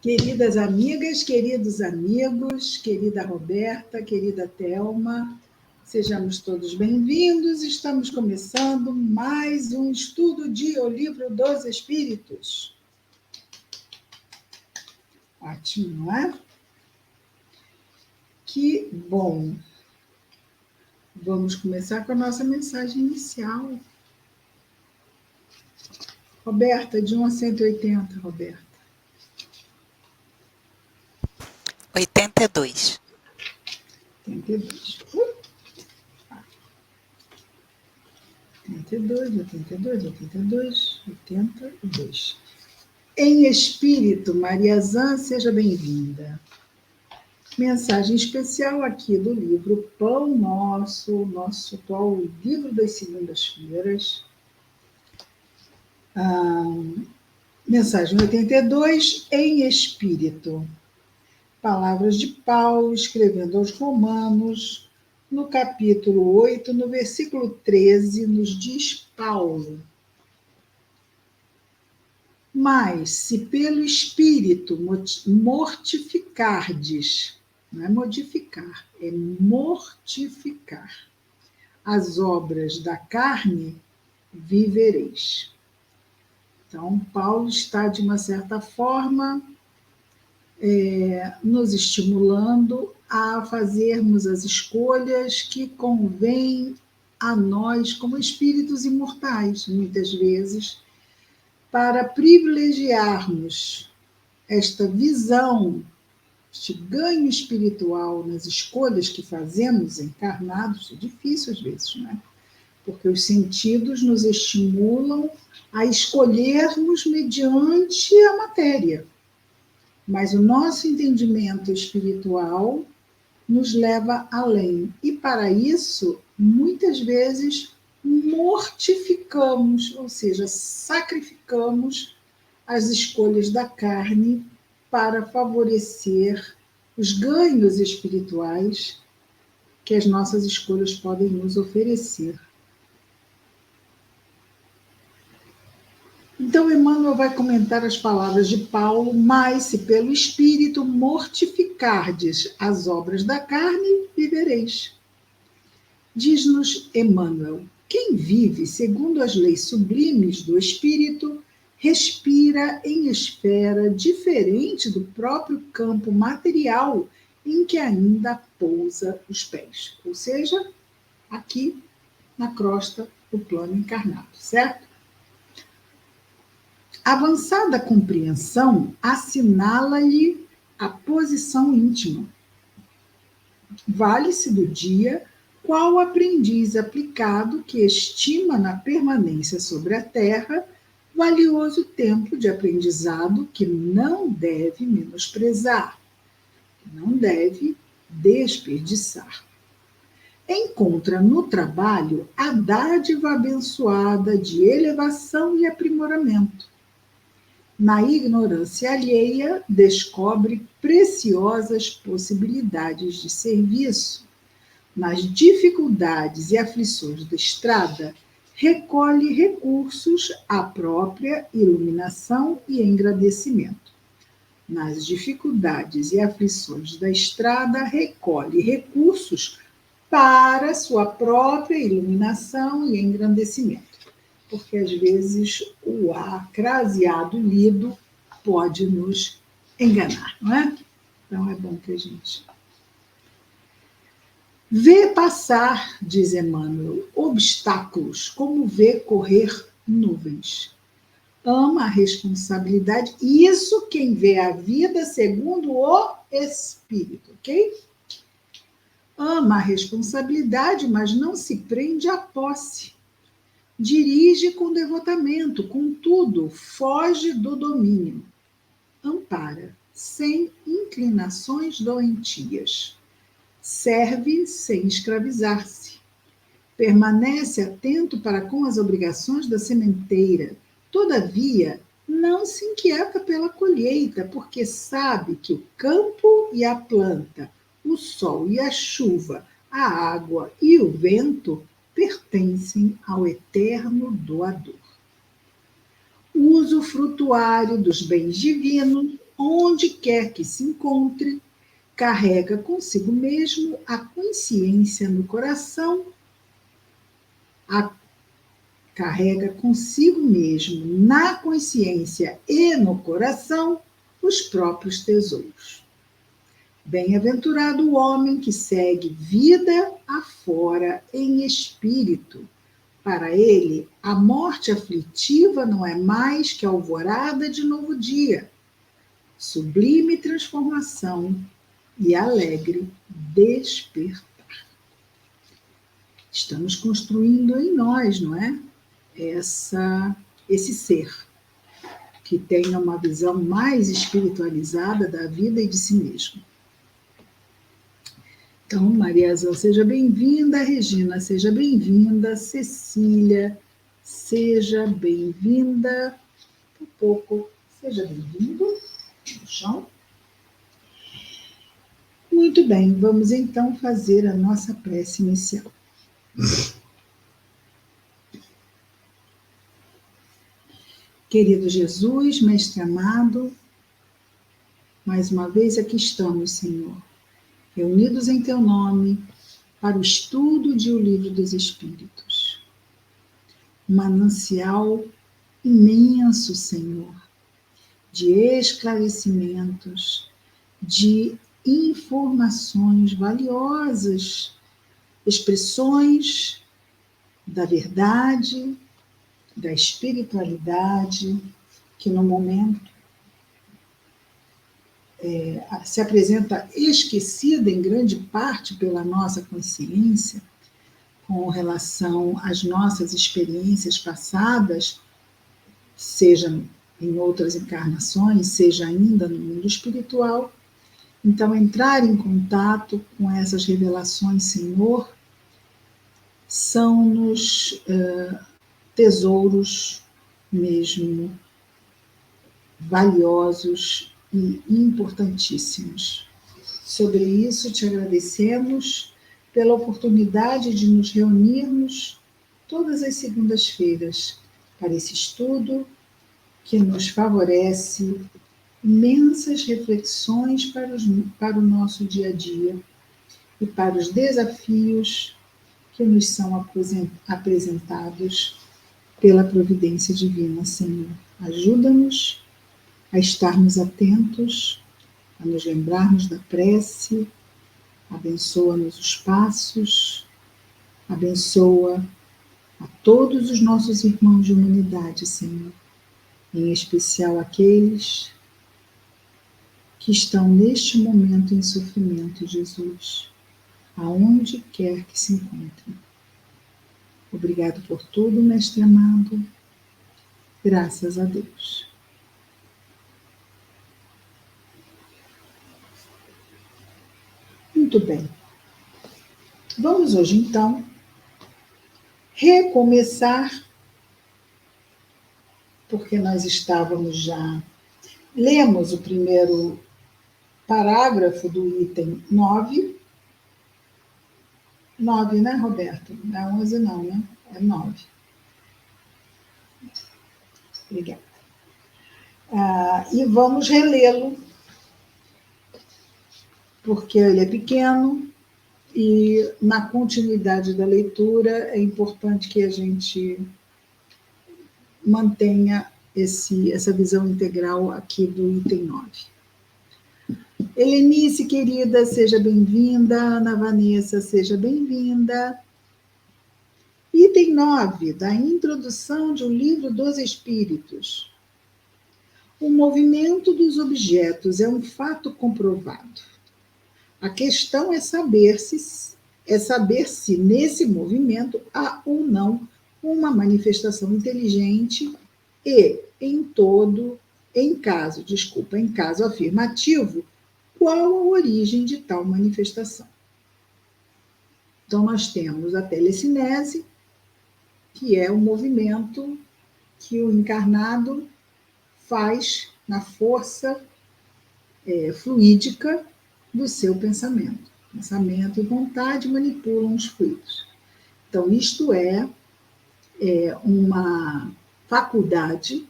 Queridas amigas, queridos amigos, querida Roberta, querida Thelma, sejamos todos bem-vindos. Estamos começando mais um estudo de O Livro dos Espíritos. Ótimo, não é? Que bom! Vamos começar com a nossa mensagem inicial. Roberta, de 1 a 180, Roberta. 82. 82. 82. Em espírito, Maria Zan, seja bem-vinda. Mensagem especial aqui do livro Pão Nosso, nosso atual livro das segundas-feiras. Mensagem 82, em espírito. Palavras de Paulo, escrevendo aos Romanos, no capítulo 8, no versículo 13, nos diz Paulo: mas se pelo Espírito mortificardes, não é modificar, é mortificar as obras da carne, vivereis. Então, Paulo está, de uma certa forma, nos estimulando a fazermos as escolhas que convêm a nós como espíritos imortais, muitas vezes, para privilegiarmos esta visão, este ganho espiritual nas escolhas que fazemos encarnados. É difícil às vezes, não é? Porque os sentidos nos estimulam a escolhermos mediante a matéria. Mas o nosso entendimento espiritual nos leva além. E para isso, muitas vezes, mortificamos, ou seja, sacrificamos as escolhas da carne para favorecer os ganhos espirituais que as nossas escolhas podem nos oferecer. Então, Emmanuel vai comentar as palavras de Paulo: mas se pelo Espírito mortificardes as obras da carne, vivereis. Diz-nos Emmanuel: quem vive segundo as leis sublimes do Espírito, respira em esfera diferente do próprio campo material em que ainda pousa os pés. Ou seja, aqui na crosta do plano encarnado, certo? Avançada compreensão assinala-lhe a posição íntima. Vale-se do dia qual aprendiz aplicado que estima na permanência sobre a terra valioso tempo de aprendizado que não deve menosprezar, que não deve desperdiçar. Encontra no trabalho a dádiva abençoada de elevação e aprimoramento. Na ignorância alheia, descobre preciosas possibilidades de serviço. Nas dificuldades e aflições da estrada, recolhe recursos à própria iluminação e engrandecimento. Nas dificuldades e aflições da estrada, recolhe recursos para sua própria iluminação e engrandecimento. Porque, às vezes, o acraseado lido pode nos enganar, não é? Então, é bom que a gente vê passar, diz Emmanuel, obstáculos, como vê correr nuvens. Ama a responsabilidade, isso quem vê a vida segundo o Espírito, ok? Ama a responsabilidade, mas não se prende à posse. Dirige com devotamento, contudo, foge do domínio. Ampara, sem inclinações doentias. Serve sem escravizar-se. Permanece atento para com as obrigações da sementeira. Todavia, não se inquieta pela colheita, porque sabe que o campo e a planta, o sol e a chuva, a água e o vento pertencem ao eterno doador. O usufrutuário dos bens divinos, onde quer que se encontre, carrega consigo mesmo a consciência no coração, carrega consigo mesmo na consciência e no coração os próprios tesouros. Bem-aventurado o homem que segue vida afora em espírito. Para ele, a morte aflitiva não é mais que a alvorada de novo dia, sublime transformação e alegre despertar. Estamos construindo em nós, não é? Esse ser que tenha uma visão mais espiritualizada da vida e de si mesmo. Então, Maria Azul, seja bem-vinda, Regina, seja bem-vinda, Cecília, seja bem-vinda, um pouco, seja bem-vindo no chão. Muito bem, vamos então fazer a nossa prece inicial. Querido Jesus, Mestre amado, mais uma vez aqui estamos, Senhor, reunidos em Teu nome, para o estudo de O Livro dos Espíritos. Um manancial imenso, Senhor, de esclarecimentos, de informações valiosas, expressões da verdade, da espiritualidade, que no momento se apresenta esquecida em grande parte pela nossa consciência, com relação às nossas experiências passadas, seja em outras encarnações, seja ainda no mundo espiritual. Então, entrar em contato com essas revelações, Senhor, são-nos tesouros mesmo valiosos e importantíssimos. Sobre isso, te agradecemos pela oportunidade de nos reunirmos todas as segundas-feiras para esse estudo que nos favorece imensas reflexões para o nosso dia a dia e para os desafios que nos são apresentados pela providência divina, Senhor. Ajuda-nos a estarmos atentos, a nos lembrarmos da prece, abençoa-nos os passos, abençoa a todos os nossos irmãos de humanidade, Senhor, em especial aqueles que estão neste momento em sofrimento, Jesus, aonde quer que se encontrem. Obrigado por tudo, Mestre amado. Graças a Deus. Muito bem. Vamos hoje, então, recomeçar, porque nós estávamos já... Lemos o primeiro parágrafo do item 9. 9, né, Roberto? Não é 11 não, né? É 9. Obrigada. E vamos relê-lo, porque ele é pequeno e na continuidade da leitura é importante que a gente mantenha essa visão integral aqui do item 9. Helenice, querida, seja bem-vinda. Ana Vanessa, seja bem-vinda. Item 9, da introdução de O Livro dos Espíritos. O movimento dos objetos é um fato comprovado. A questão é saber se nesse movimento há ou não uma manifestação inteligente e, em caso afirmativo, qual a origem de tal manifestação. Então, nós temos a telecinese, que é o movimento que o encarnado faz na força fluídica do seu pensamento. Pensamento e vontade manipulam os fluidos. Então, isto é uma faculdade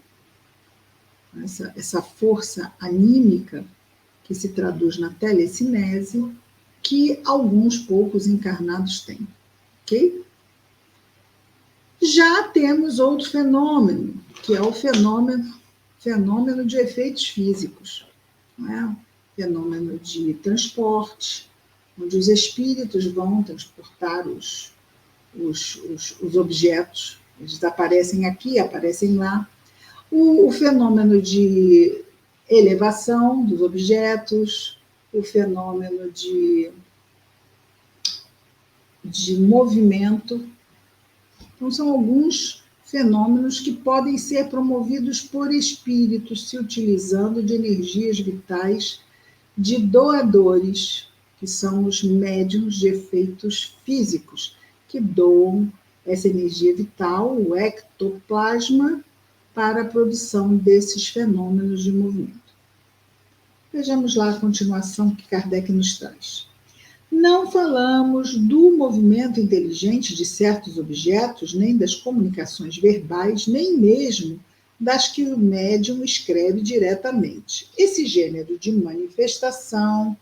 essa força anímica que se traduz na telecinese, que alguns poucos encarnados têm, ok? Já temos outro fenômeno, que é o fenômeno de efeitos físicos, não é? Fenômeno de transporte, onde os espíritos vão transportar os objetos, eles aparecem aqui, aparecem lá. O fenômeno de elevação dos objetos, o fenômeno de movimento. Então, são alguns fenômenos que podem ser promovidos por espíritos se utilizando de energias vitais de doadores, que são os médiuns de efeitos físicos, que doam essa energia vital, o ectoplasma, para a produção desses fenômenos de movimento. Vejamos lá a continuação que Kardec nos traz. Não falamos do movimento inteligente de certos objetos, nem das comunicações verbais, nem mesmo das que o médium escreve diretamente. Esse gênero de manifestação,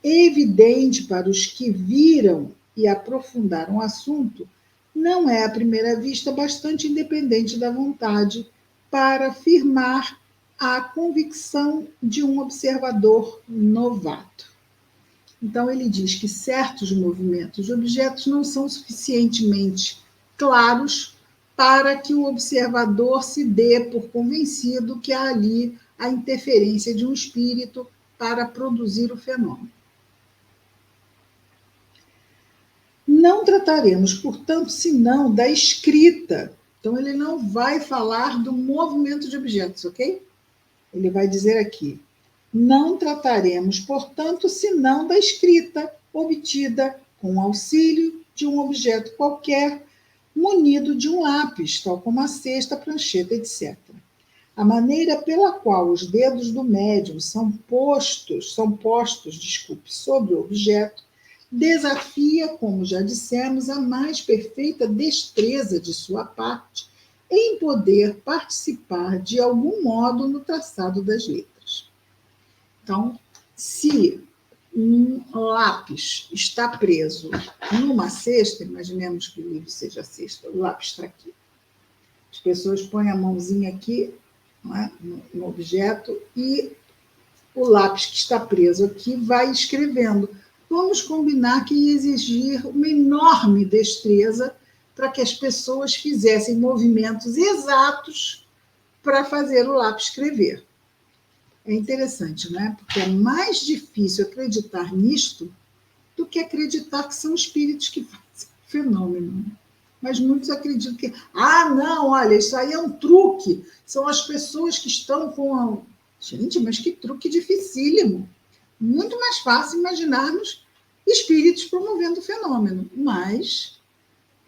evidente para os que viram e aprofundaram o assunto, não é à primeira vista bastante independente da vontade para afirmar a convicção de um observador novato. Então, ele diz que certos movimentos de objetos não são suficientemente claros para que o observador se dê por convencido que há ali a interferência de um espírito para produzir o fenômeno. Não trataremos, portanto, senão da escrita. Então, ele não vai falar do movimento de objetos, ok? Ele vai dizer aqui: não trataremos, portanto, senão da escrita obtida com auxílio de um objeto qualquer, munido de um lápis, tal como a cesta, a prancheta, etc. A maneira pela qual os dedos do médium são postos, sobre o objeto, desafia, como já dissemos, a mais perfeita destreza de sua parte em poder participar de algum modo no traçado das letras. Então, se um lápis está preso numa cesta, imaginemos que o livro seja a cesta, o lápis está aqui. As pessoas põem a mãozinha aqui, não é, no objeto e o lápis que está preso aqui vai escrevendo. Vamos combinar que ia exigir uma enorme destreza para que as pessoas fizessem movimentos exatos para fazer o lápis escrever. É interessante, né? Porque é mais difícil acreditar nisto do que acreditar que são espíritos que fazem o fenômeno. Mas muitos acreditam que, não, olha, isso aí é um truque, são as pessoas que estão com a... Gente, mas que truque dificílimo. Muito mais fácil imaginarmos espíritos promovendo o fenômeno. Mas,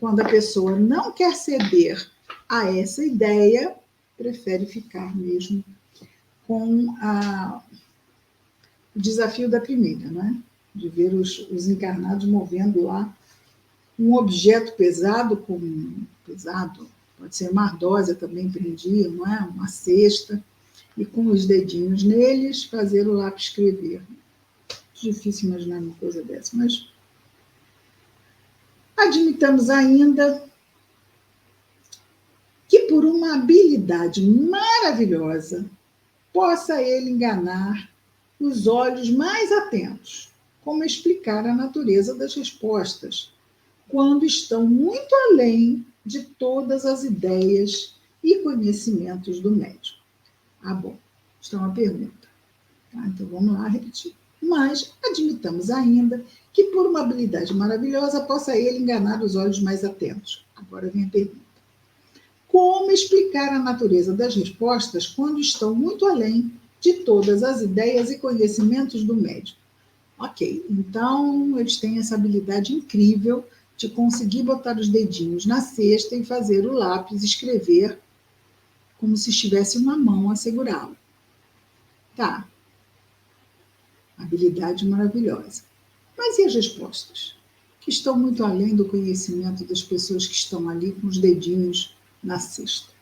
quando a pessoa não quer ceder a essa ideia, prefere ficar mesmo com o desafio da primeira, né? De ver os encarnados movendo lá um objeto pesado, pode ser uma ardósia também prendia, não é? Uma cesta, e com os dedinhos neles fazer o lápis escrever. Difícil imaginar uma coisa dessa, mas admitamos ainda que por uma habilidade maravilhosa possa ele enganar os olhos mais atentos, como explicar a natureza das respostas, quando estão muito além de todas as ideias e conhecimentos do médium. Bom, isto é uma pergunta. Tá? Então vamos lá repetir. Mas admitamos ainda que por uma habilidade maravilhosa possa ele enganar os olhos mais atentos. Agora vem a pergunta. Como explicar a natureza das respostas quando estão muito além de todas as ideias e conhecimentos do médium? Ok, então eles têm essa habilidade incrível de conseguir botar os dedinhos na cesta e fazer o lápis escrever como se estivesse uma mão a segurá-lo. Tá, habilidade maravilhosa. Mas e as respostas? Que estão muito além do conhecimento das pessoas que estão ali com os dedinhos na cesta.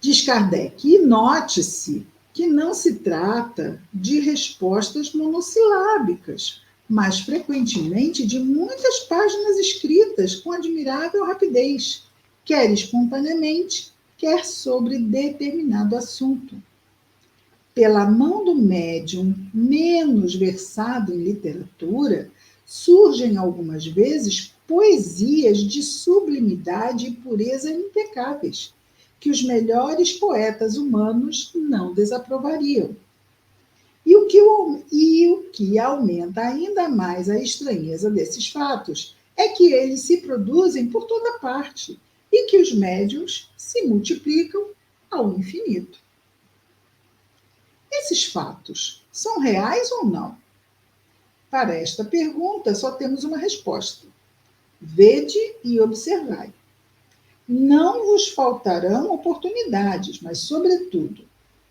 Diz Kardec, e note-se que não se trata de respostas monossilábicas, mas frequentemente de muitas páginas escritas com admirável rapidez, quer espontaneamente, quer sobre determinado assunto. Pela mão do médium menos versado em literatura, surgem algumas vezes poesias de sublimidade e pureza impecáveis, que os melhores poetas humanos não desaprovariam. E o que aumenta ainda mais a estranheza desses fatos é que eles se produzem por toda parte e que os médiuns se multiplicam ao infinito. Esses fatos são reais ou não? Para esta pergunta, só temos uma resposta: vede e observai. Não vos faltarão oportunidades, mas, sobretudo,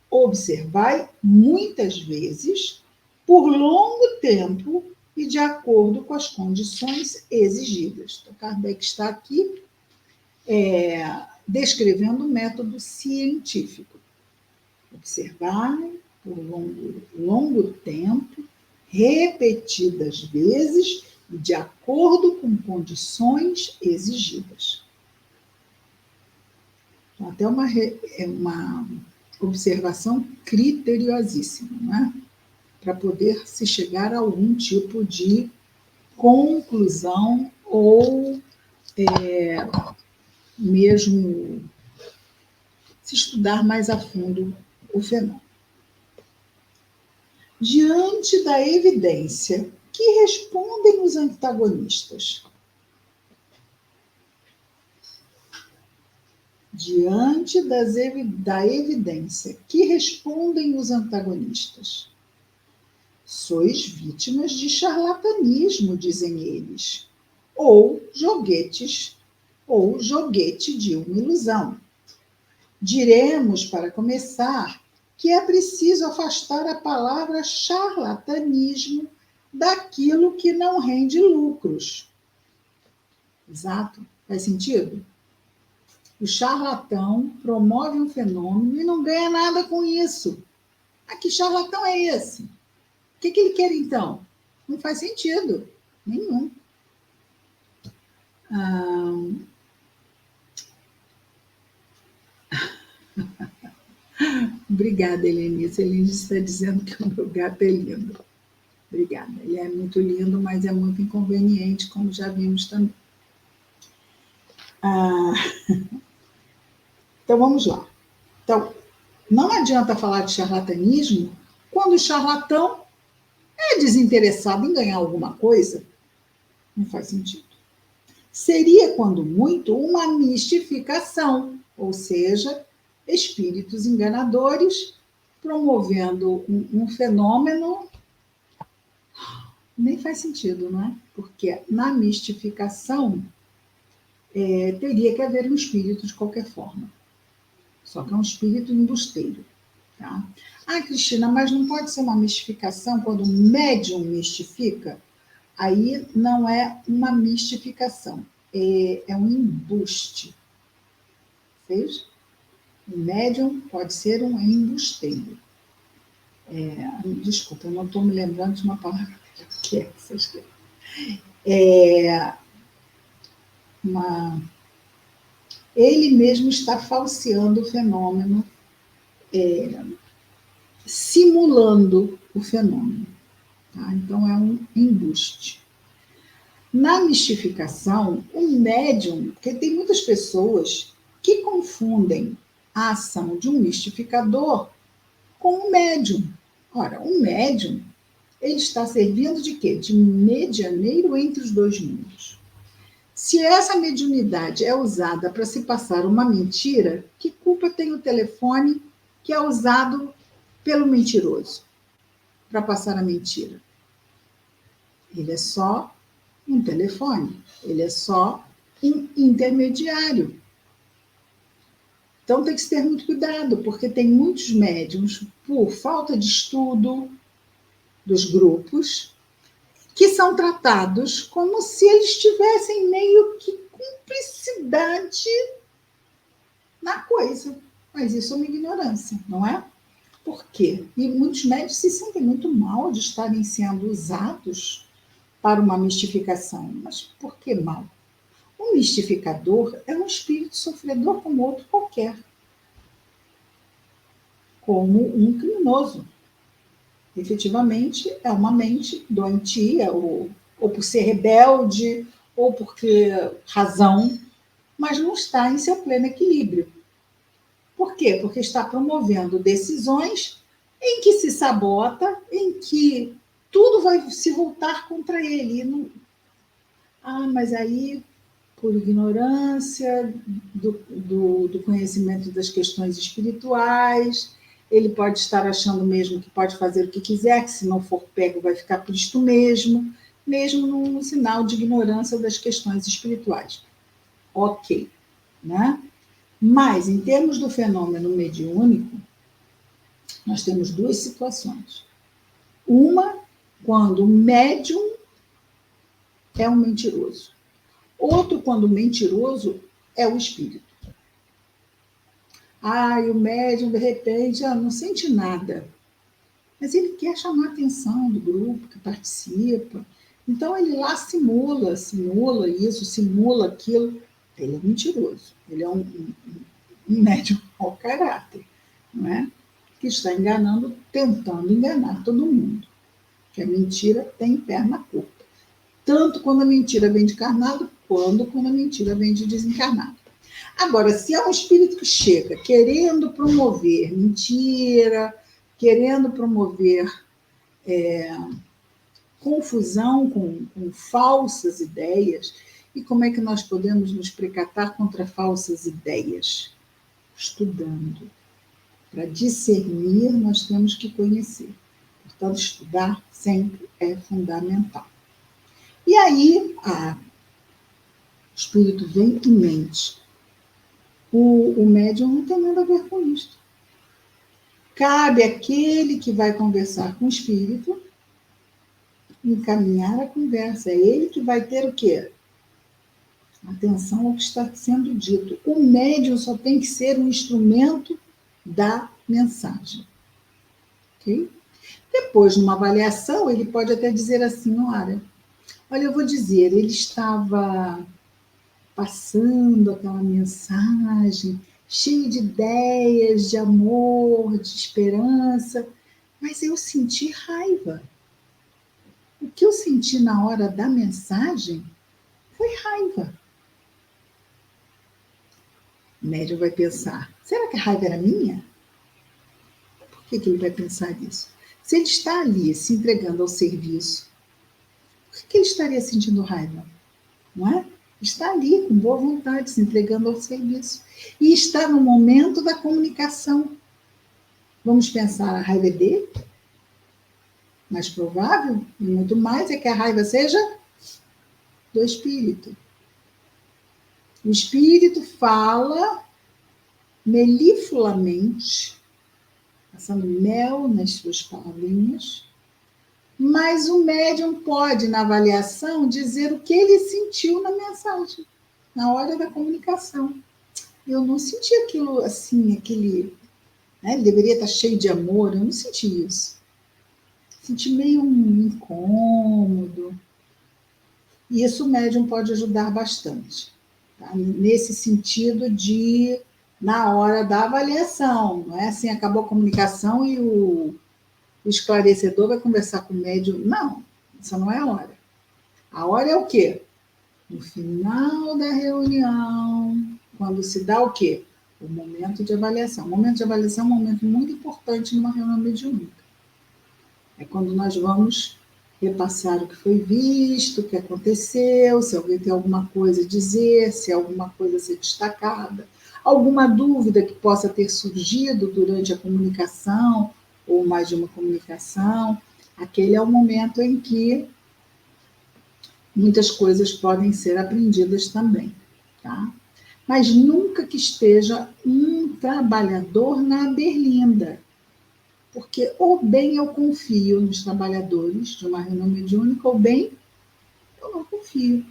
observai muitas vezes, por longo tempo e de acordo com as condições exigidas. Então, Kardec está aqui descrevendo um método científico. Observai por longo tempo, repetidas vezes e de acordo com condições exigidas. Então, até uma observação criteriosíssima, né? Para poder se chegar a algum tipo de conclusão ou mesmo se estudar mais a fundo o fenômeno. Diante da evidência, que respondem os antagonistas? Diante da evidência, que respondem os antagonistas? Sois vítimas de charlatanismo, dizem eles, ou joguete de uma ilusão. Diremos, para começar, que é preciso afastar a palavra charlatanismo daquilo que não rende lucros. Exato? Faz sentido? O charlatão promove um fenômeno e não ganha nada com isso. Ah, que charlatão é esse? O que ele quer, então? Não faz sentido nenhum. Obrigada, Helenice. Helenice está dizendo que o meu gato é lindo. Obrigada. Ele é muito lindo, mas é muito inconveniente, como já vimos também. Então, vamos lá. Então, não adianta falar de charlatanismo quando o charlatão é desinteressado em ganhar alguma coisa. Não faz sentido. Seria, quando muito, uma mistificação, ou seja, espíritos enganadores promovendo um fenômeno. Nem faz sentido, não é? Porque na mistificação teria que haver um espírito de qualquer forma. Só que é um espírito embusteiro. Tá? Ah, Cristina, mas não pode ser uma mistificação quando o médium mistifica? Aí não é uma mistificação, é um embuste. Veja? O médium pode ser um embusteiro. Desculpa, eu não estou me lembrando de uma palavra que é essa. Ele mesmo está falseando o fenômeno, simulando o fenômeno. Tá? Então, é um embuste. Na mistificação, o médium, porque tem muitas pessoas que confundem a ação de um mistificador com um médium. Ora, um médium, ele está servindo de quê? De medianeiro entre os dois mundos. Se essa mediunidade é usada para se passar uma mentira, que culpa tem o telefone que é usado pelo mentiroso para passar a mentira? Ele é só um telefone, ele é só um intermediário. Então tem que se ter muito cuidado, porque tem muitos médiums, por falta de estudo dos grupos, que são tratados como se eles tivessem meio que cumplicidade na coisa. Mas isso é uma ignorância, não é? Por quê? E muitos médicos se sentem muito mal de estarem sendo usados para uma mistificação. Mas por que mal? Um mistificador é um espírito sofredor como outro qualquer, como um criminoso. Efetivamente, é uma mente doentia, ou por ser rebelde, ou porque razão, mas não está em seu pleno equilíbrio. Por quê? Porque está promovendo decisões em que se sabota, em que tudo vai se voltar contra ele. Mas aí, por ignorância do conhecimento das questões espirituais, ele pode estar achando mesmo que pode fazer o que quiser, que se não for pego vai ficar por isto mesmo num sinal de ignorância das questões espirituais. Ok, né? Mas, em termos do fenômeno mediúnico, nós temos duas situações. Uma, quando o médium é um mentiroso. Outro, quando o mentiroso é o espírito. O médium, de repente, não sente nada. Mas ele quer chamar a atenção do grupo que participa. Então, ele lá simula isso, simula aquilo. Ele é mentiroso. Ele é um médium mau caráter, não é? Que está enganando, tentando enganar todo mundo. Que a mentira tem perna curta. Tanto quando a mentira vem de encarnado, quanto quando a mentira vem de desencarnado. Agora, se é um espírito que chega querendo promover mentira, querendo promover confusão com falsas ideias, e como é que nós podemos nos precatar contra falsas ideias? Estudando. Para discernir, nós temos que conhecer. Portanto, estudar sempre é fundamental. E aí, o espírito vem e mente. O médium não tem nada a ver com isso. Cabe àquele que vai conversar com o espírito encaminhar a conversa. É ele que vai ter o quê? Atenção ao que está sendo dito. O médium só tem que ser um instrumento da mensagem. Ok? Depois, numa avaliação, ele pode até dizer assim, olha, eu vou dizer, ele estava passando aquela mensagem, cheio de ideias, de amor, de esperança, mas eu senti raiva. O que eu senti na hora da mensagem foi raiva. O médium vai pensar, será que a raiva era minha? Por que ele vai pensar nisso? Se ele está ali se entregando ao serviço, por que ele estaria sentindo raiva? Não é? Está ali com boa vontade, se entregando ao serviço. E está no momento da comunicação. Vamos pensar, a raiva é dele? Mais provável, e muito mais, é que a raiva seja do espírito. O espírito fala melifluamente, passando mel nas suas palavrinhas, mas o médium pode, na avaliação, dizer o que ele sentiu na mensagem, na hora da comunicação. Eu não senti aquilo assim, ele deveria estar cheio de amor, eu não senti isso. Senti meio um incômodo. E isso o médium pode ajudar bastante, tá? Nesse sentido de, na hora da avaliação, não é assim, acabou a comunicação e o esclarecedor vai conversar com o médium. Não, essa não é a hora. A hora é o quê? No final da reunião, quando se dá o quê? O momento de avaliação. O momento de avaliação é um momento muito importante numa reunião mediúnica. É quando nós vamos repassar o que foi visto, o que aconteceu, se alguém tem alguma coisa a dizer, se alguma coisa a ser destacada, alguma dúvida que possa ter surgido durante a comunicação, ou mais de uma comunicação. Aquele é o momento em que muitas coisas podem ser aprendidas também, tá? Mas nunca que esteja um trabalhador na berlinda, porque ou bem eu confio nos trabalhadores de uma reunião mediúnica, ou bem eu não confio.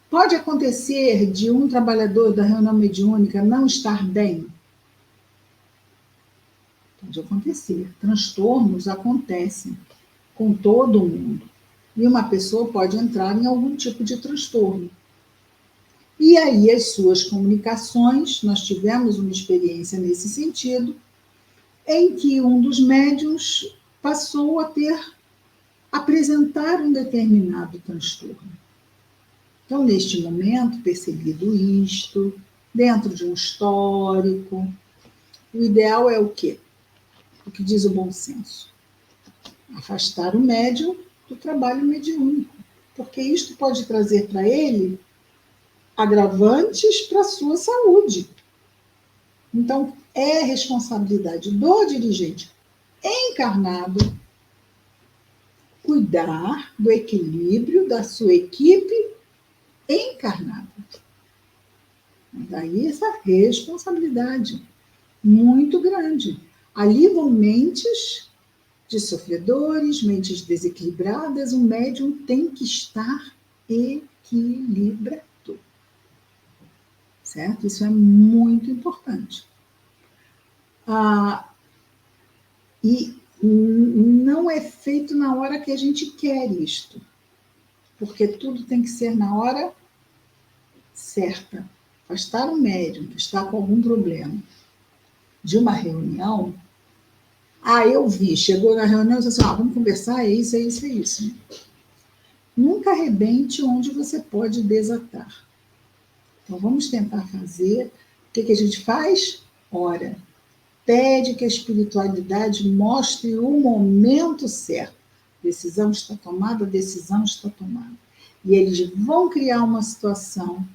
Pode acontecer de um trabalhador da reunião mediúnica não estar bem? Pode acontecer. Transtornos acontecem com todo mundo. E uma pessoa pode entrar em algum tipo de transtorno. E aí, as suas comunicações, nós tivemos uma experiência nesse sentido, em que um dos médiuns passou a apresentar um determinado transtorno. Então, neste momento, percebido isto, dentro de um histórico, o ideal é o quê? O que diz o bom senso? Afastar o médium do trabalho mediúnico, porque isto pode trazer para ele agravantes para a sua saúde. Então, é responsabilidade do dirigente encarnado cuidar do equilíbrio da sua equipe encarnada. Daí essa responsabilidade muito grande. Ali vão mentes de sofredores, mentes desequilibradas, o médium tem que estar equilibrado. Certo? Isso é muito importante. E não é feito na hora que a gente quer isto, porque tudo tem que ser na hora certa. Afastar o médium que está com algum problema de uma reunião, eu vi, chegou na reunião e disse assim, vamos conversar, é isso, é isso, é isso. Nunca arrebente onde você pode desatar. Então, vamos tentar fazer. O que a gente faz? Ora, pede que a espiritualidade mostre o momento certo. Decisão está tomada, decisão está tomada. E eles vão criar uma situação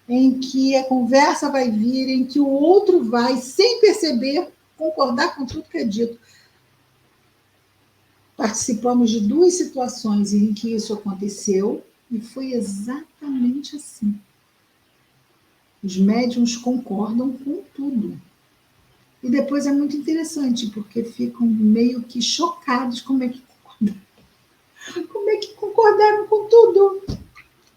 em que a conversa vai vir, em que o outro vai, sem perceber, concordar com tudo que é dito. Participamos de 2 situações em que isso aconteceu e foi exatamente assim. Os médiuns concordam com tudo. E depois é muito interessante, porque ficam meio que chocados como é que concordaram com tudo.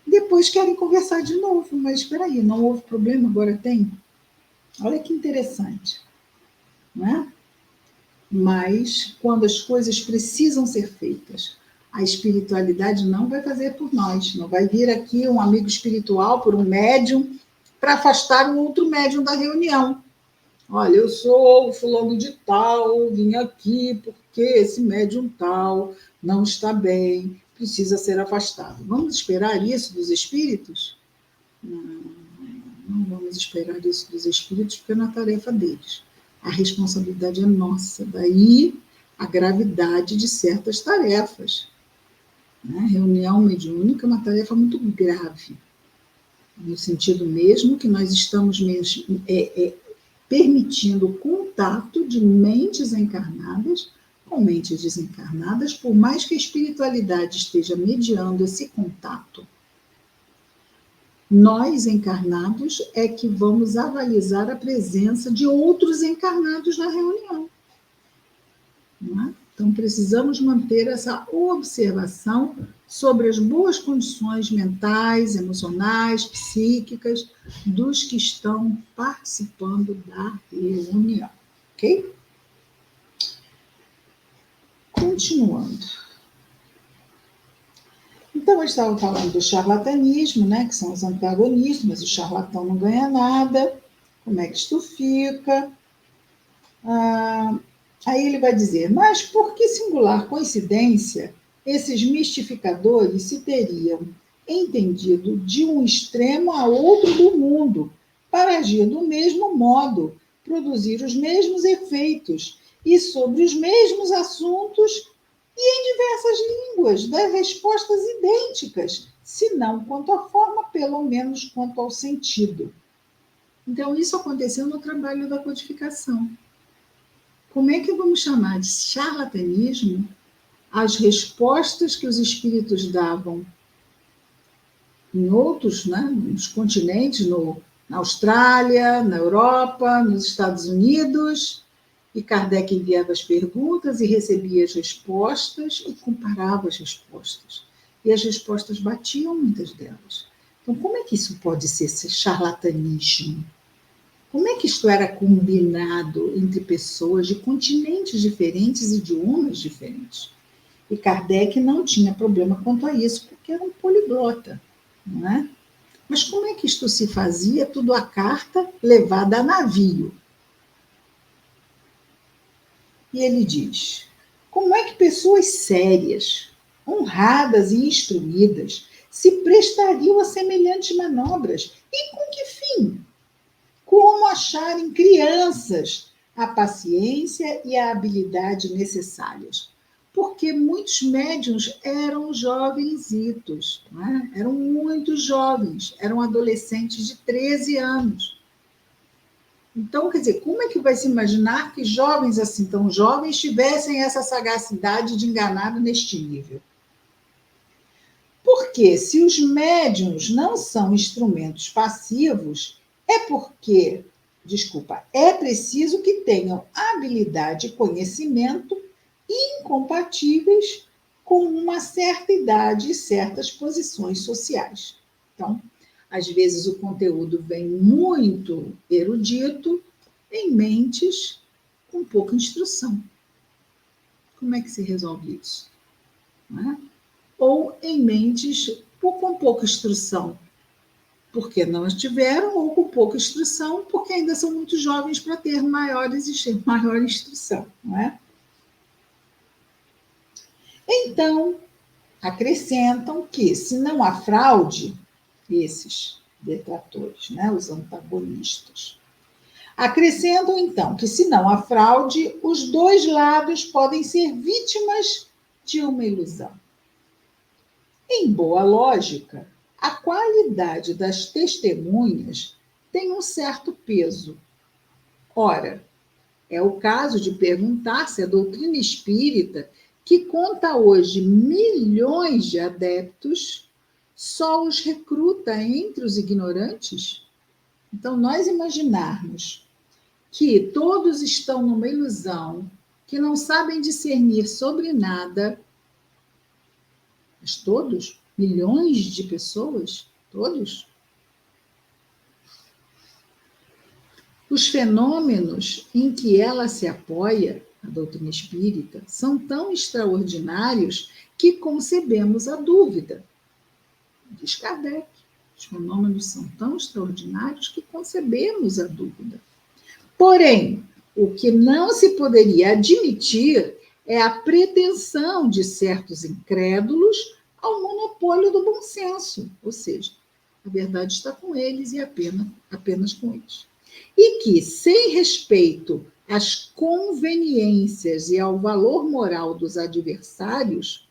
Depois querem conversar de novo, mas espera aí, não houve problema, agora tem? Olha que interessante, não é? Mas quando as coisas precisam ser feitas, a espiritualidade não vai fazer por nós, não vai vir aqui um amigo espiritual por um médium para afastar um outro médium da reunião. Olha, eu sou o fulano de tal, vim aqui porque esse médium tal não está bem, precisa ser afastado. Vamos esperar isso dos espíritos? Não vamos esperar isso dos espíritos, porque não é tarefa deles. A responsabilidade é nossa, daí a gravidade de certas tarefas. Reunião mediúnica é uma tarefa muito grave, no sentido mesmo que nós estamos permitindo o contato de mentes encarnadas com mentes desencarnadas, por mais que a espiritualidade esteja mediando esse contato. Nós, encarnados, é que vamos avalizar a presença de outros encarnados na reunião. Não é? Então, precisamos manter essa observação sobre as boas condições mentais, emocionais, psíquicas dos que estão participando da reunião. Ok? Continuando. Então, eu estava falando do charlatanismo, né, que são os antagonistas, mas o charlatão não ganha nada. Como é que isto fica? Aí ele vai dizer, mas por que singular coincidência esses mistificadores se teriam entendido de um extremo a outro do mundo, para agir do mesmo modo, produzir os mesmos efeitos e sobre os mesmos assuntos e em diversas línguas, dar respostas idênticas, se não quanto à forma, pelo menos quanto ao sentido. Então, isso aconteceu no trabalho da codificação. Como é que vamos chamar de charlatanismo as respostas que os espíritos davam em outros, né, nos continentes, na Austrália, na Europa, nos Estados Unidos, e Kardec enviava as perguntas e recebia as respostas e comparava as respostas. E as respostas batiam, muitas delas. Então, como é que isso pode ser esse charlatanismo? Como é que isto era combinado entre pessoas de continentes diferentes e idiomas diferentes? E Kardec não tinha problema quanto a isso, porque era um poliglota, não é? Mas como é que isto se fazia? Tudo à carta, levada a navio. E ele diz: como é que pessoas sérias, honradas e instruídas se prestariam a semelhantes manobras? E com que fim? Como achar em crianças a paciência e a habilidade necessárias? Porque muitos médiuns eram jovenzitos, né? Eram muito jovens, eram adolescentes de 13 anos. Então, quer dizer, como é que vai se imaginar que jovens assim, tão jovens, tivessem essa sagacidade de enganar neste nível? Porque se os médiuns não são instrumentos passivos, é preciso que tenham habilidade e conhecimento incompatíveis com uma certa idade e certas posições sociais. Então, às vezes o conteúdo vem muito erudito em mentes com pouca instrução. Como é que se resolve isso? Não é? Ou em mentes com pouca instrução, porque não as tiveram, ou com pouca instrução, porque ainda são muito jovens para ter maior instrução, não é? Então, acrescentam que, se não há fraude, esses detratores, né, os antagonistas, acrescentam, então, que, se não há fraude, os dois lados podem ser vítimas de uma ilusão. Em boa lógica, a qualidade das testemunhas tem um certo peso. Ora, é o caso de perguntar se a doutrina espírita, que conta hoje milhões de adeptos, só os recruta entre os ignorantes? Então, nós imaginarmos que todos estão numa ilusão, que não sabem discernir sobre nada, mas todos, milhões de pessoas, todos. Os fenômenos em que ela se apoia, a doutrina espírita, são tão extraordinários que concebemos a dúvida. Diz Kardec, os fenômenos são tão extraordinários que concebemos a dúvida. Porém, o que não se poderia admitir é a pretensão de certos incrédulos ao monopólio do bom senso, ou seja, a verdade está com eles e apenas com eles. E que, sem respeito às conveniências e ao valor moral dos adversários,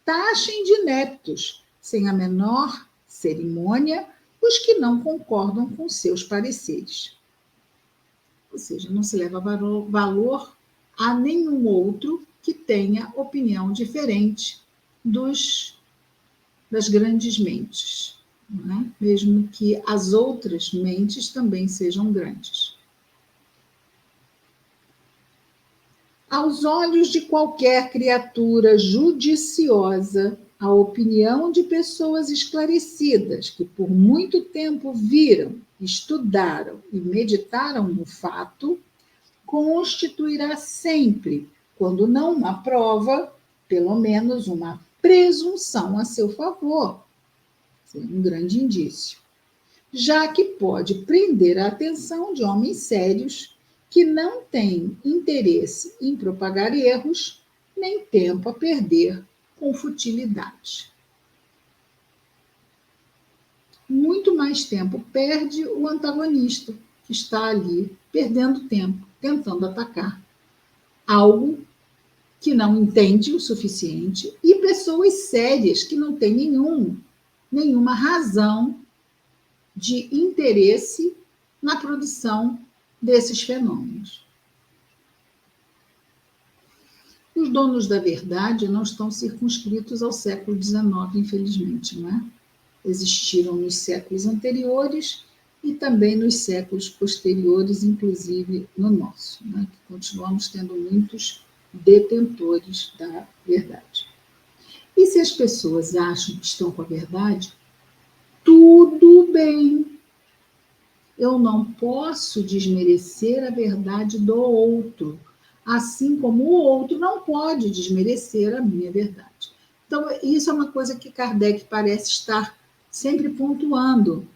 taxem de ineptos, sem a menor cerimônia, os que não concordam com seus pareceres. Ou seja, não se leva valor a nenhum outro que tenha opinião diferente das grandes mentes, não é? Mesmo que as outras mentes também sejam grandes. Aos olhos de qualquer criatura judiciosa, a opinião de pessoas esclarecidas que por muito tempo viram, estudaram e meditaram no fato, constituirá sempre, quando não uma prova, pelo menos uma presunção a seu favor. Um grande indício. Já que pode prender a atenção de homens sérios que não têm interesse em propagar erros, nem tempo a perder com futilidade. Muito mais tempo perde o antagonista, que está ali perdendo tempo, tentando atacar algo que não entende o suficiente, e pessoas sérias que não têm nenhuma razão de interesse na produção desses fenômenos. Os donos da verdade não estão circunscritos ao século XIX, infelizmente, não é? Existiram nos séculos anteriores e também nos séculos posteriores, inclusive no nosso, né? Que continuamos tendo muitos detentores da verdade. E se as pessoas acham que estão com a verdade, tudo bem. Eu não posso desmerecer a verdade do outro, assim como o outro não pode desmerecer a minha verdade. Então, isso é uma coisa que Kardec parece estar sempre pontuando,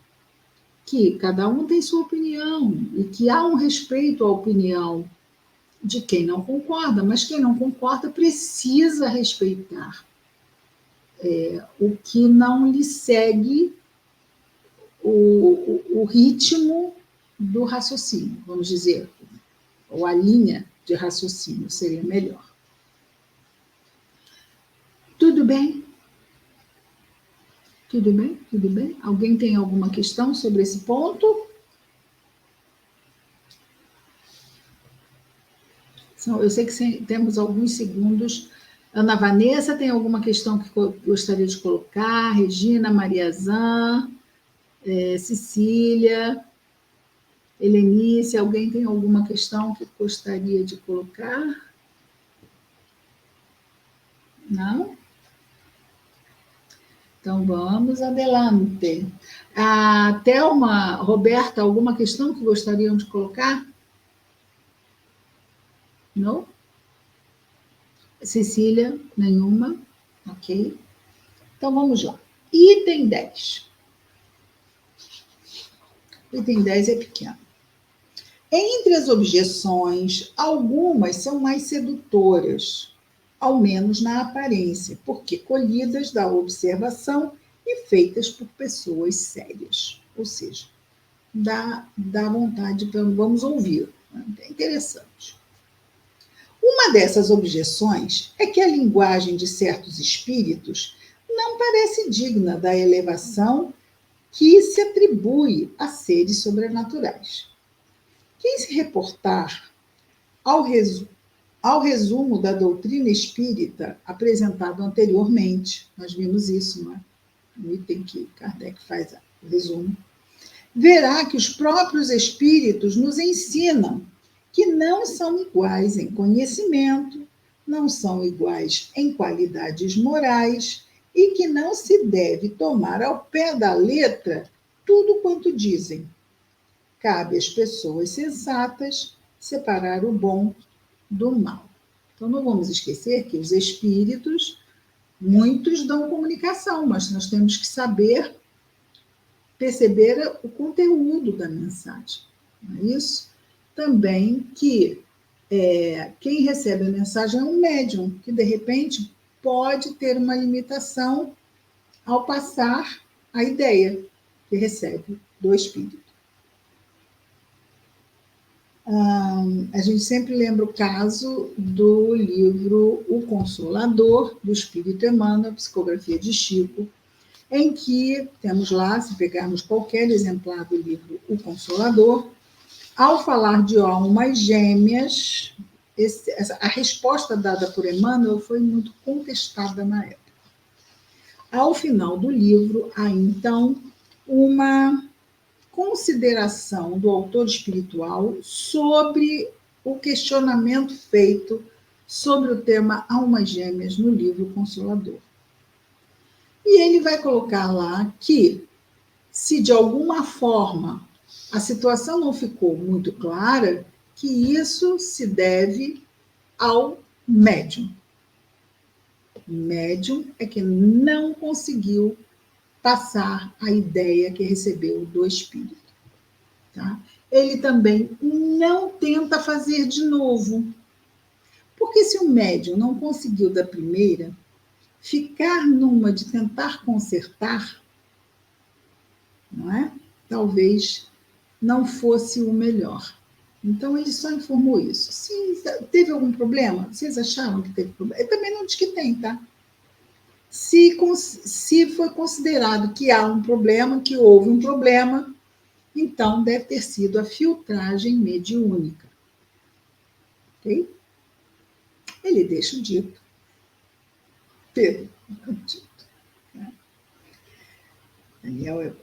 que cada um tem sua opinião e que há um respeito à opinião de quem não concorda, mas quem não concorda precisa respeitar o que não lhe segue o ritmo do raciocínio, vamos dizer, ou a linha de raciocínio seria melhor. Tudo bem? Tudo bem? Tudo bem? Alguém tem alguma questão sobre esse ponto? Eu sei que temos alguns segundos. Ana Vanessa, tem alguma questão que gostaria de colocar? Regina, Maria Zan, Cecília, Helenice, alguém tem alguma questão que gostaria de colocar? Não? Então vamos adelante. A Thelma, Roberta, alguma questão que gostariam de colocar? Não? Cecília, nenhuma? Ok. Então vamos lá. Item 10. Item 10 é pequeno. Entre as objeções, algumas são mais sedutoras, ao menos na aparência, porque colhidas da observação e feitas por pessoas sérias. Ou seja, dá vontade, vamos ouvir. É interessante. Uma dessas objeções é que a linguagem de certos espíritos não parece digna da elevação que se atribui a seres sobrenaturais. Quem se reportar ao resumo da doutrina espírita apresentado anteriormente, nós vimos isso no item que Kardec faz o resumo, verá que os próprios espíritos nos ensinam que não são iguais em conhecimento, não são iguais em qualidades morais e que não se deve tomar ao pé da letra tudo quanto dizem. Cabe às pessoas sensatas separar o bom do mal. Então, não vamos esquecer que os espíritos, muitos dão comunicação, mas nós temos que saber perceber o conteúdo da mensagem. Não é isso? Também que quem recebe a mensagem é um médium, que de repente pode ter uma limitação ao passar a ideia que recebe do espírito. A gente sempre lembra o caso do livro O Consolador, do Espírito Emmanuel, Psicografia de Chico, em que temos lá, se pegarmos qualquer exemplar do livro O Consolador, ao falar de almas gêmeas, a resposta dada por Emmanuel foi muito contestada na época. Ao final do livro, há então uma consideração do autor espiritual sobre o questionamento feito sobre o tema almas gêmeas no livro Consolador. E ele vai colocar lá que, se de alguma forma a situação não ficou muito clara, que isso se deve ao médium. O médium é que não conseguiu passar a ideia que recebeu do espírito. Tá? Ele também não tenta fazer de novo. Porque se o médium não conseguiu da primeira, ficar numa de tentar consertar, não é? Talvez não fosse o melhor. Então, ele só informou isso. Se teve algum problema, vocês acharam que teve problema? Ele também não diz que tem, tá? Se foi considerado que há um problema, que houve um problema, então deve ter sido a filtragem mediúnica. Ok? Ele deixa o dito. Pedro, o dito.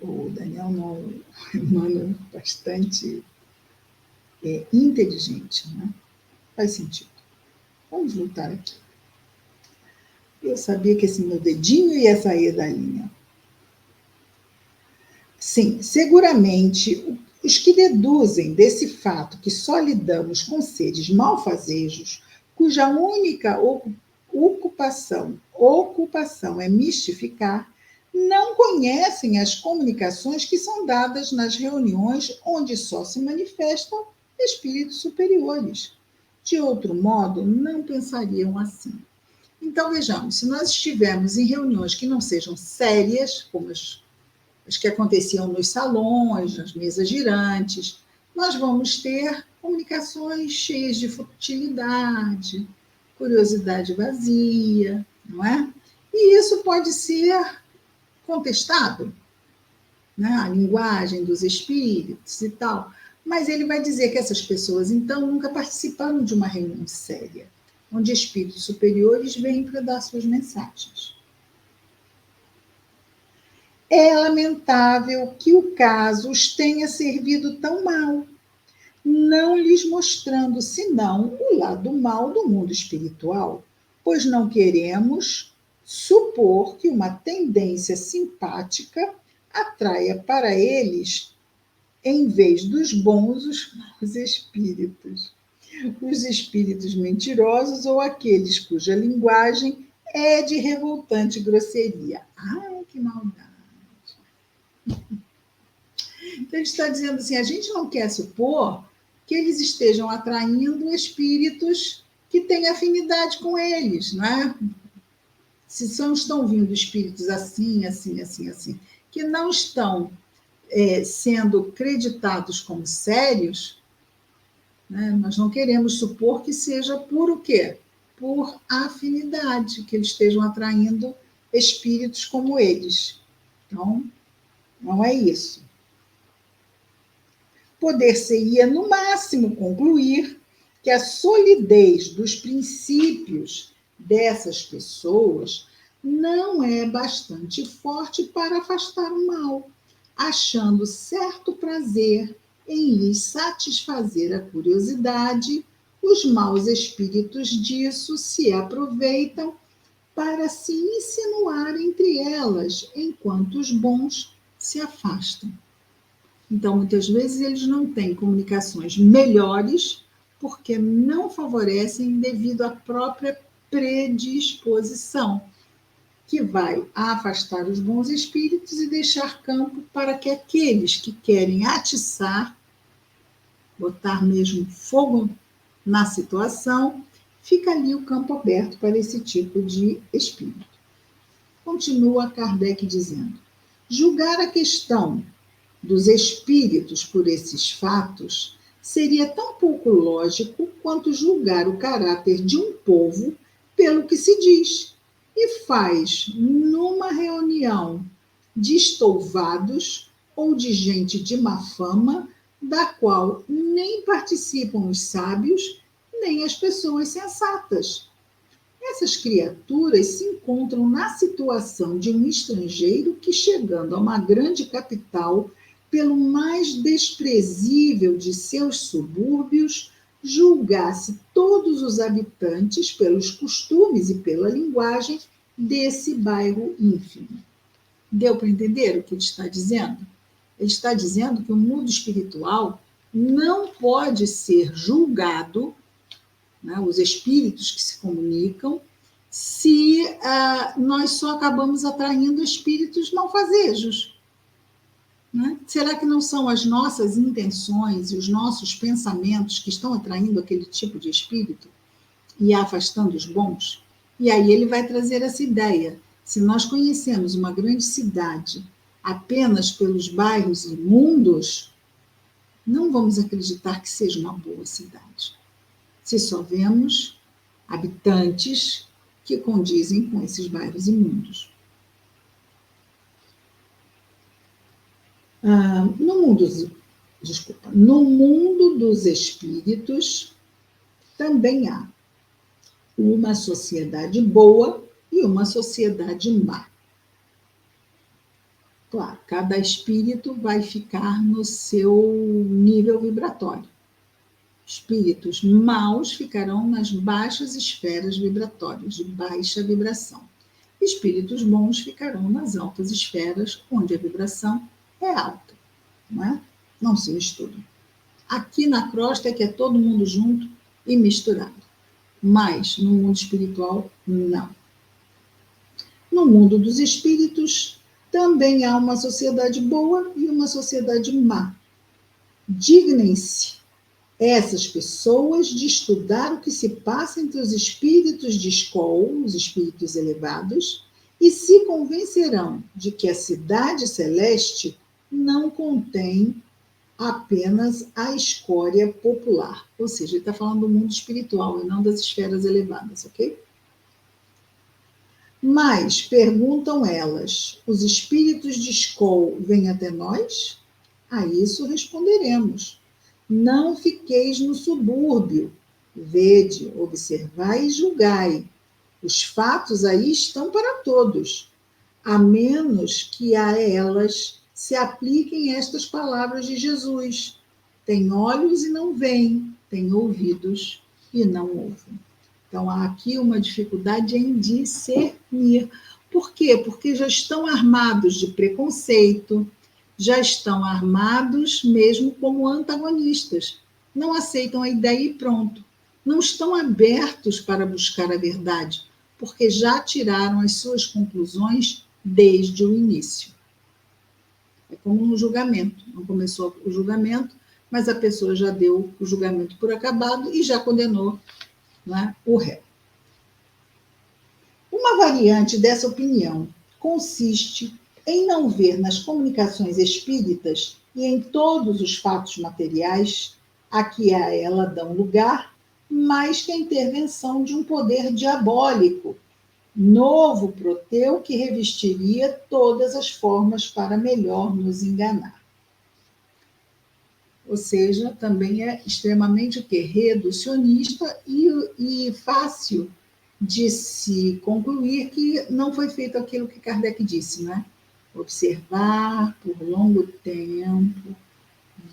O Daniel não, o Emmanuel é bastante inteligente, né? Faz sentido. Vamos voltar aqui. Eu sabia que esse meu dedinho ia sair da linha. Sim, seguramente Os que deduzem desse fato que só lidamos com seres malfazejos, cuja única ocupação é mistificar, não conhecem as comunicações que são dadas nas reuniões onde só se manifestam espíritos superiores. De outro modo, não pensariam assim. Então, vejamos, se nós estivermos em reuniões que não sejam sérias, como as que aconteciam nos salões, nas mesas girantes, nós vamos ter comunicações cheias de futilidade, curiosidade vazia, não é? E isso pode ser contestado, né? A linguagem dos espíritos e tal. Mas ele vai dizer que essas pessoas, então, nunca participaram de uma reunião séria, onde espíritos superiores vêm para dar suas mensagens. É lamentável que o caso os tenha servido tão mal, não lhes mostrando senão o lado mal do mundo espiritual, pois não queremos supor que uma tendência simpática atraia para eles, em vez dos bons, os maus espíritos. Os espíritos mentirosos ou aqueles cuja linguagem é de revoltante grosseria. Ai, que maldade! Então, ele está dizendo assim: a gente não quer supor que eles estejam atraindo espíritos que têm afinidade com eles, não é? Se estão vindo espíritos assim, assim, assim, assim, que não estão sendo creditados como sérios, né? Nós não queremos supor que seja por o quê? Por afinidade, que eles estejam atraindo espíritos como eles. Então, não é isso. Poder-se-ia, no máximo, concluir que a solidez dos princípios dessas pessoas não é bastante forte para afastar o mal, achando certo prazer em lhes satisfazer a curiosidade, os maus espíritos disso se aproveitam para se insinuar entre elas, enquanto os bons se afastam. Então, muitas vezes, eles não têm comunicações melhores porque não favorecem devido à própria predisposição, que vai afastar os bons espíritos e deixar campo para que aqueles que querem atiçar, botar mesmo fogo na situação, fica ali o campo aberto para esse tipo de espírito. Continua Kardec dizendo: julgar a questão dos espíritos por esses fatos seria tão pouco lógico quanto julgar o caráter de um povo pelo que se diz e faz numa reunião de estouvados ou de gente de má fama, da qual nem participam os sábios, nem as pessoas sensatas. Essas criaturas se encontram na situação de um estrangeiro que, chegando a uma grande capital, pelo mais desprezível de seus subúrbios, julgasse todos os habitantes pelos costumes e pela linguagem desse bairro ínfimo. Deu para entender o que ele está dizendo? Ele está dizendo que o mundo espiritual não pode ser julgado, né, os espíritos que se comunicam, se nós só acabamos atraindo espíritos malfazejos. Né? Será que não são as nossas intenções e os nossos pensamentos que estão atraindo aquele tipo de espírito e afastando os bons? E aí ele vai trazer essa ideia. Se nós conhecemos uma grande cidade apenas pelos bairros imundos, não vamos acreditar que seja uma boa cidade. Se só vemos habitantes que condizem com esses bairros imundos. No mundo dos espíritos também há uma sociedade boa e uma sociedade má. Claro, cada espírito vai ficar no seu nível vibratório. Espíritos maus ficarão nas baixas esferas vibratórias, de baixa vibração. Espíritos bons ficarão nas altas esferas, onde a vibração é alta. Não é? não se misturam. Aqui na crosta é que é todo mundo junto e misturado. Mas no mundo espiritual, não. No mundo dos espíritos, também há uma sociedade boa e uma sociedade má. Dignem-se essas pessoas de estudar o que se passa entre os espíritos de escola, os espíritos elevados, e se convencerão de que a cidade celeste não contém apenas a escória popular. Ou seja, ele está falando do mundo espiritual e não das esferas elevadas, ok? Mas, perguntam elas, os espíritos de Skol vêm até nós? A isso responderemos. Não fiqueis no subúrbio. Vede, observai e julgai. Os fatos aí estão para todos, a menos que a elas se apliquem estas palavras de Jesus. Tem olhos e não veem, tem ouvidos e não ouvem. Então, há aqui uma dificuldade em discernir. Por quê? Porque já estão armados de preconceito, já estão armados mesmo como antagonistas. Não aceitam a ideia e pronto. Não estão abertos para buscar a verdade, porque já tiraram as suas conclusões desde o início. É como no julgamento. Não começou o julgamento, mas a pessoa já deu o julgamento por acabado e já condenou, né, o réu. Uma variante dessa opinião consiste em não ver nas comunicações espíritas e em todos os fatos materiais a que a ela dão lugar, mais que a intervenção de um poder diabólico, novo Proteu que revestiria todas as formas para melhor nos enganar. Ou seja, também é extremamente o quê? Reducionista e fácil de se concluir que não foi feito aquilo que Kardec disse, né? Observar por longo tempo,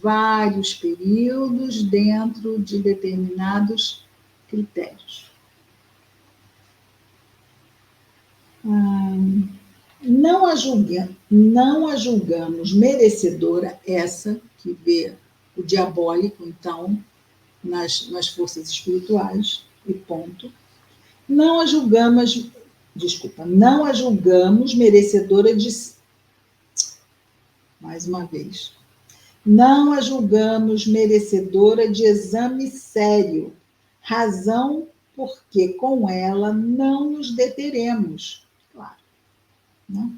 vários períodos dentro de determinados critérios. Não a julgamos merecedora, essa que vê o diabólico, então, nas forças espirituais, e ponto. Não a julgamos merecedora de... Mais uma vez. Não a julgamos merecedora de exame sério, razão porque com ela não nos deteremos. Claro. Né?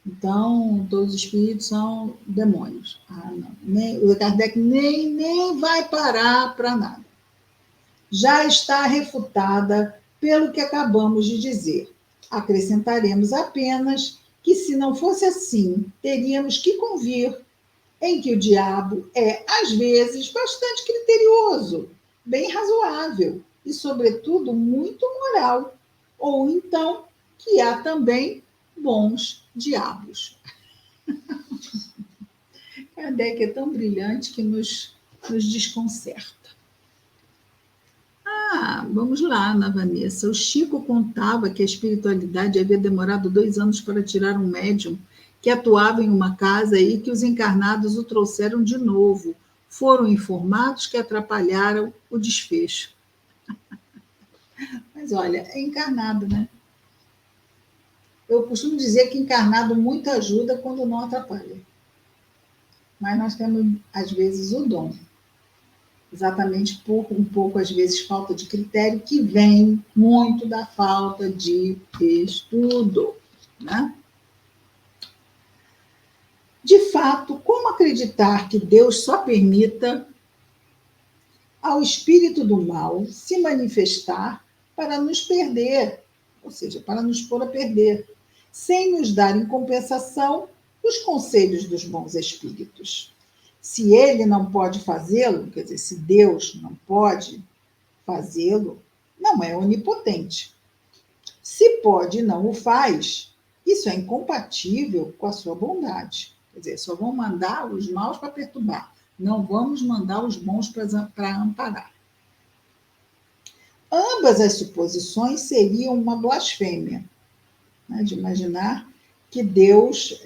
Então, todos os espíritos são demônios. Ah, não. O Kardec nem vai parar para nada. Já está refutada pelo que acabamos de dizer. Acrescentaremos apenas que, se não fosse assim, teríamos que convir em que o diabo é, às vezes, bastante criterioso, bem razoável e, sobretudo, muito moral. Ou então que há também bons diabos. Kardec é tão brilhante que nos desconcerta. Vamos lá, Ana Vanessa. O Chico contava que a espiritualidade havia demorado 2 anos para tirar um médium que atuava em uma casa e que os encarnados o trouxeram de novo. Foram informados que atrapalharam o desfecho. Mas olha, é encarnado, né? Eu costumo dizer que encarnado muito ajuda quando não atrapalha. Mas nós temos, às vezes, o dom. Exatamente por um pouco, às vezes, falta de critério, que vem muito da falta de estudo, né? De fato, como acreditar que Deus só permita ao espírito do mal se manifestar para nos perder, ou seja, para nos pôr a perder, sem nos dar em compensação os conselhos dos bons espíritos? Se ele não pode fazê-lo, quer dizer, se Deus não pode fazê-lo, não é onipotente. Se pode e não o faz, isso é incompatível com a sua bondade. Quer dizer, só vão mandar os maus para perturbar, não vamos mandar os bons para amparar. Ambas as suposições seriam uma blasfêmia, né, de imaginar que Deus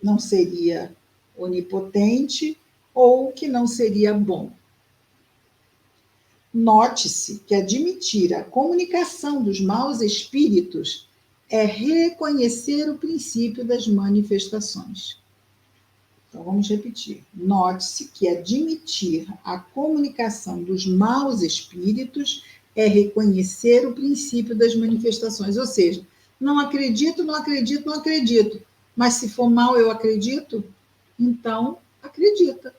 não seria onipotente ou que não seria bom. Note-se que admitir a comunicação dos maus espíritos é reconhecer o princípio das manifestações. Então, vamos repetir. Note-se que admitir a comunicação dos maus espíritos é reconhecer o princípio das manifestações. Ou seja, não acredito, não acredito, não acredito. Mas se for mal, eu acredito? Então, acredita.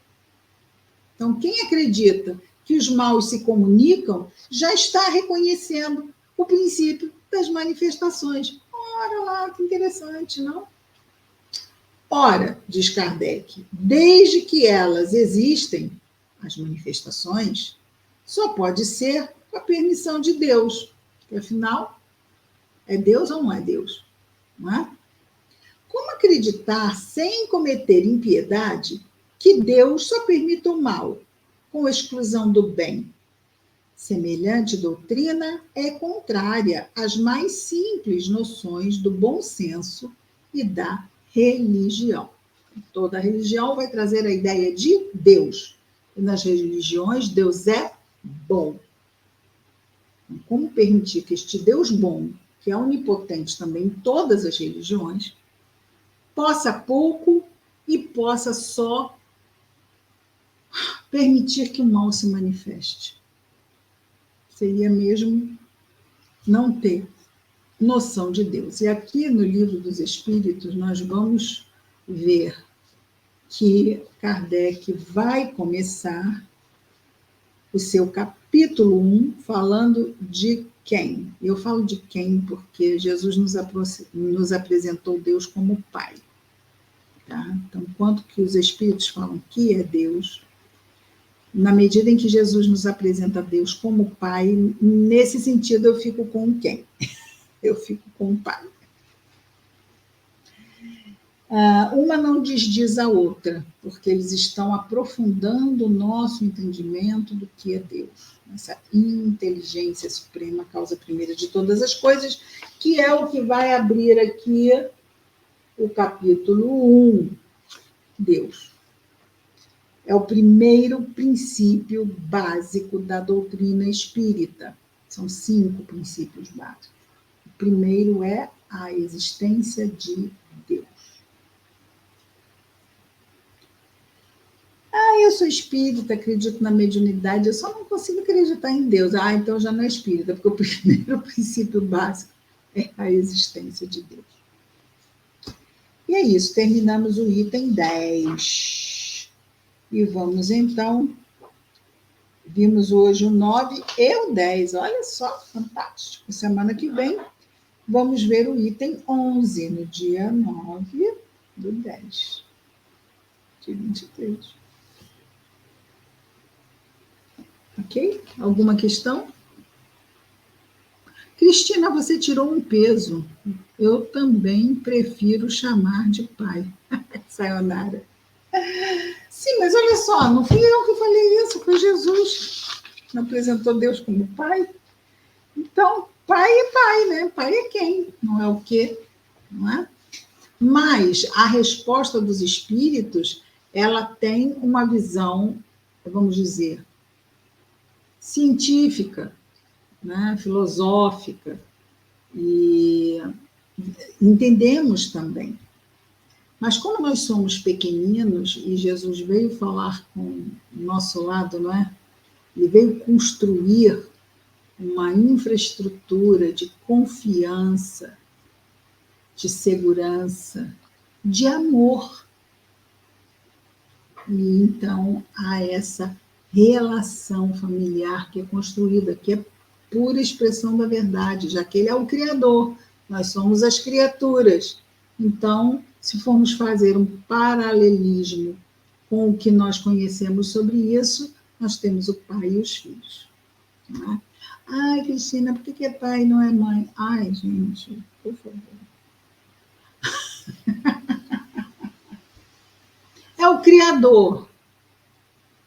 Então, quem acredita que os maus se comunicam já está reconhecendo o princípio das manifestações. Ora lá, que interessante, não? Ora, diz Kardec, desde que elas existem, as manifestações, só pode ser com a permissão de Deus, porque afinal, é Deus ou não é Deus? Não é? Como acreditar, sem cometer impiedade, que Deus só permite o mal, com exclusão do bem? Semelhante doutrina é contrária às mais simples noções do bom senso e da religião. Toda religião vai trazer a ideia de Deus. E nas religiões, Deus é bom. Como permitir que este Deus bom, que é onipotente também em todas as religiões, possa pouco e possa só permitir que o mal se manifeste? Seria mesmo não ter noção de Deus. E aqui no Livro dos Espíritos, nós vamos ver que Kardec vai começar o seu capítulo 1 falando de quem? Eu falo de quem porque Jesus nos apresentou Deus como Pai. Tá? Então, quanto que os Espíritos falam que é Deus, na medida em que Jesus nos apresenta Deus como Pai, nesse sentido eu fico com quem? Eu fico com o Pai. Uma não desdiz a outra, porque eles estão aprofundando o nosso entendimento do que é Deus. Essa inteligência suprema, causa primeira de todas as coisas, que é o que vai abrir aqui o capítulo 1, Deus. É o primeiro princípio básico da doutrina espírita. São 5 princípios básicos. O primeiro é a existência de Deus. Eu sou espírita, acredito na mediunidade, eu só não consigo acreditar em Deus. Então já não é espírita, porque o primeiro princípio básico é a existência de Deus. E é isso, terminamos o item 10. E vamos então, vimos hoje o 9 e o 10, olha só, fantástico. Semana que vem vamos ver o item 11, no dia 9 do 10, de 23. Ok? Alguma questão? Cristina, você tirou um peso. Eu também prefiro chamar de pai. Sayonara. Sim, mas olha só, não fui eu que falei isso, foi Jesus. Não apresentou Deus como pai? Então, pai é pai, né? Pai é quem? Não é o quê? Não é? Mas a resposta dos espíritos, ela tem uma visão, vamos dizer, científica, né? Filosófica, e entendemos também. Mas como nós somos pequeninos e Jesus veio falar com o nosso lado, não é? Ele veio construir uma infraestrutura de confiança, de segurança, de amor. E então há essa relação familiar que é construída, que é pura expressão da verdade, já que ele é o Criador, nós somos as criaturas. Então, se formos fazer um paralelismo com o que nós conhecemos sobre isso, nós temos o pai e os filhos. Não é? Ai, Cristina, por que é pai e não é mãe? Ai, gente, por favor. É o Criador.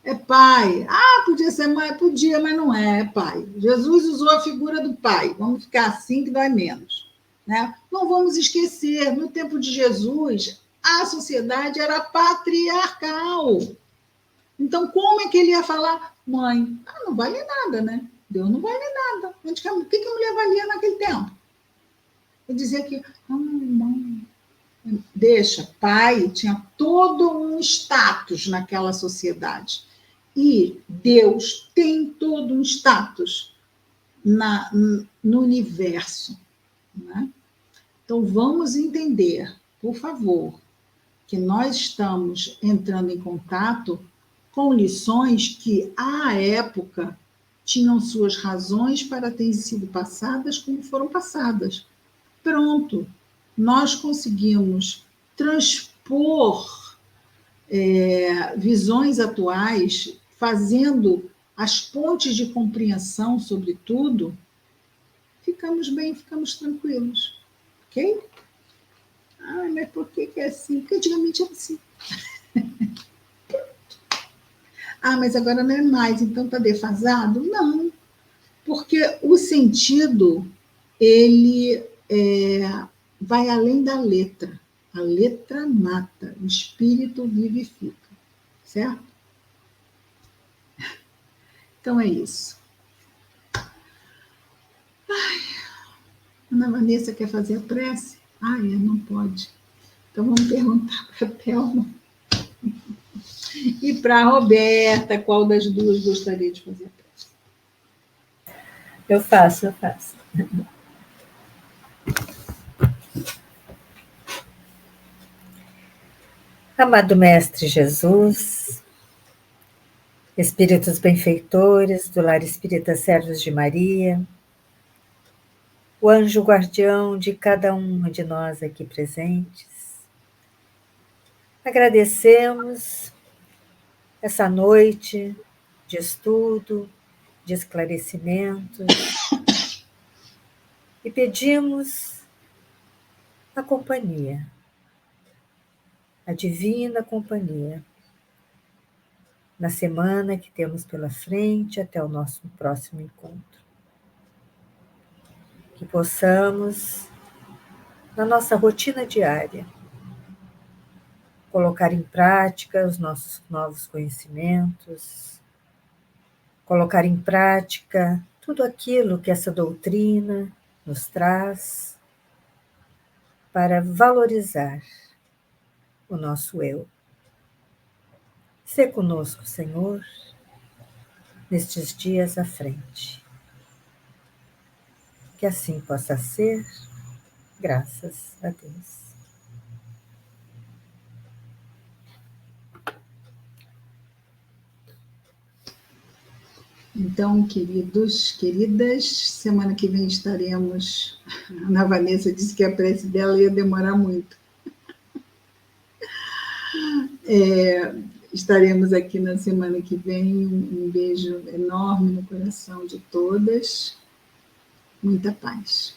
É pai. Podia ser mãe? Podia, mas não é pai. Jesus usou a figura do pai. Vamos ficar assim que dói menos. Né? Não vamos esquecer, no tempo de Jesus, a sociedade era patriarcal. Então, como é que ele ia falar? Mãe, não vale nada, né? Deus não vale nada. O que a mulher valia naquele tempo? Ele dizia que, não, deixa, pai tinha todo um status naquela sociedade. E Deus tem todo um status no universo. Né? Então, vamos entender, por favor, que nós estamos entrando em contato com lições que, à época, tinham suas razões para terem sido passadas como foram passadas. Pronto, nós conseguimos transpor visões atuais, fazendo as pontes de compreensão sobre tudo, ficamos bem, ficamos tranquilos. Ok? Mas por que é assim? Porque antigamente era assim. Mas agora não é mais, então está defasado? Não, porque o sentido, ele vai além da letra. A letra mata, o espírito vivifica, certo? Então é isso. Ana Vanessa quer fazer a prece? Não pode. Então vamos perguntar para a Thelma. E para a Roberta, qual das duas gostaria de fazer a prece? Eu faço. Amado Mestre Jesus, Espíritos benfeitores do Lar Espírita Servos de Maria, o anjo guardião de cada um de nós aqui presentes, agradecemos essa noite de estudo, de esclarecimentos e pedimos a companhia, a divina companhia, na semana que temos pela frente até o nosso próximo encontro. Que possamos, na nossa rotina diária, colocar em prática os nossos novos conhecimentos, colocar em prática tudo aquilo que essa doutrina nos traz para valorizar o nosso eu. Sê conosco, Senhor, nestes dias à frente. Que assim possa ser, graças a Deus. Então, queridos, queridas, semana que vem estaremos. A Ana Vanessa disse que a prece dela ia demorar muito. Estaremos aqui na semana que vem. Um beijo enorme no coração de todas. Muita paz.